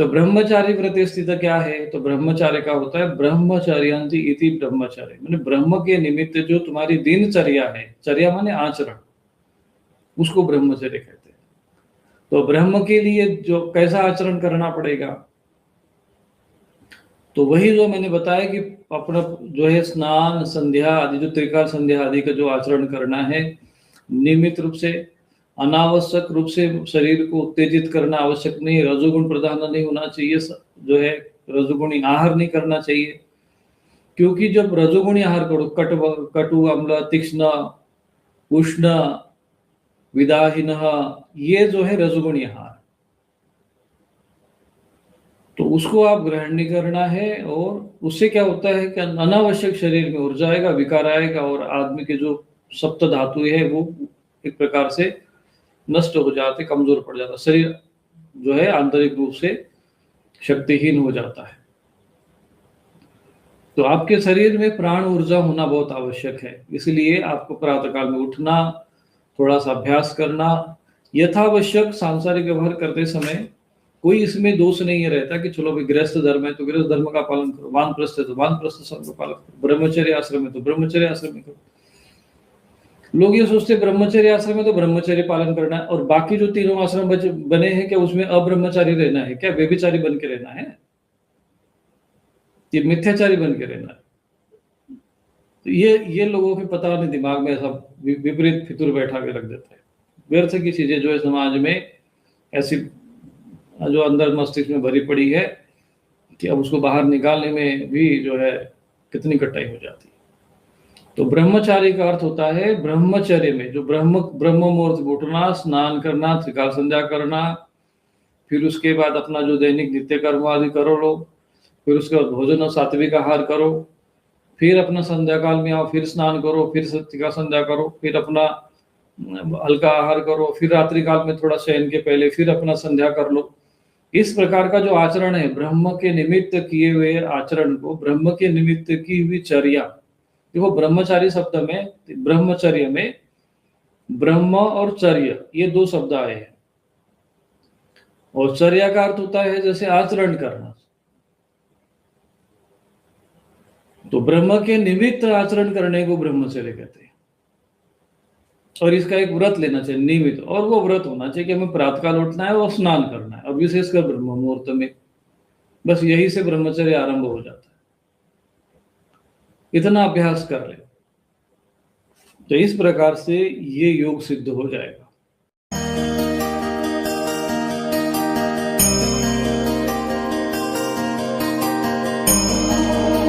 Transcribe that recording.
तो ब्रह्मचारी व्रत स्थिति क्या है? तो ब्रह्मचार्य का होता है ब्रह्मचर्यंति इति ब्रह्मचर्य, मैंने ब्रह्म के निमित्त जो तुम्हारी दिनचर्या है, चर्या माने आचरण, उसको ब्रह्मचर्य कहते हैं। तो ब्रह्म के लिए जो कैसा आचरण करना पड़ेगा, तो वही जो मैंने बताया कि अपना जो है स्नान संध्या आदि, जो त्रिकाल संध्या आदि का जो आचरण करना है, नियमित रूप से, अनावश्यक रूप से शरीर को उत्तेजित करना आवश्यक नहीं, रजोगुण प्रधान नहीं होना चाहिए, जो है रजोगुणी आहार नहीं करना चाहिए, क्योंकि जब रजोगुणी आहार करो, कटु अम्ल तीक्ष्ण उष्ण विदाहीन, ये जो है रजोगुणी आहार, तो उसको आप ग्रहण नहीं करना है। और उससे क्या होता है कि अनावश्यक शरीर में ऊर्जा आएगा, विकार आएगा, और आदमी के जो सप्त धातु है वो एक प्रकार से नष्ट हो जाते, कमजोर पड़ जाता, शरीर जो है आंतरिक रूप से शक्तिहीन हो जाता है। तो आपके शरीर में प्राण ऊर्जा होना बहुत आवश्यक है, इसलिए आपको प्रातःकाल में उठना, थोड़ा सा अभ्यास करना, यथावश्यक सांसारिक व्यवहार करते समय कोई इसमें दोष नहीं रहता कि चलो भाई गृहस्थ धर्म है तो गृहस्थ धर्म का पालन करो, वानप्रस्थ है तो वानप्रस्थ धर्म का पालन करो, ब्रह्मचर्य आश्रम है तो ब्रह्मचर्य आश्रम में करो। लोग ये सोचते ब्रह्मचर्य आश्रम में तो ब्रह्मचर्य पालन करना है, और बाकी जो तीनों आश्रम बने हैं क्या उसमें अब्रह्मचारी रहना है क्या, व्यभिचारी बन के रहना है, ये मिथ्याचारी बन के रहना है? तो ये लोगों के पता नहीं दिमाग में ऐसा विपरीत फितूर बैठा के रख देते हैं। व्यर्थ की चीजें जो है समाज में ऐसी जो अंदर मस्तिष्क में भरी पड़ी है कि अब उसको बाहर निकालने में भी जो है कितनी कठिनाई हो जाती है। तो ब्रह्मचारी का अर्थ होता है ब्रह्मचर्य में जो ब्रह्म मुहूर्त में उठना, स्नान करना, त्रिकाल संध्या करना, फिर उसके बाद अपना जो दैनिक नित्य कर्म आदि करो लो, फिर उसके बाद भोजन और सात्विक आहार करो, फिर अपना संध्या काल में आओ, फिर स्नान करो, फिर त्रिकाल संध्या करो, फिर अपना हल्का आहार करो, फिर रात्रि काल में थोड़ा शयन के पहले फिर अपना संध्या कर लो। इस प्रकार का जो आचरण है, ब्रह्म के निमित्त किए हुए आचरण को, ब्रह्म के निमित्त की हुई चर्या, देखो ब्रह्मचारी शब्द में, ब्रह्मचर्य में ब्रह्म और चर्य ये दो शब्द आए हैं, और चर्या का अर्थ होता है जैसे आचरण करना। तो ब्रह्म के निमित्त आचरण करने को ब्रह्मचर्य कहते हैं, और इसका एक व्रत लेना चाहिए नियमित, और वो व्रत होना चाहिए कि हमें प्रातःकाल उठना है और स्नान करना है, और विशेषकर ब्रह्म मुहूर्त में, बस यही से ब्रह्मचर्य आरंभ हो जाता है। इतना अभ्यास कर ले तो इस प्रकार से ये योग सिद्ध हो जाएगा।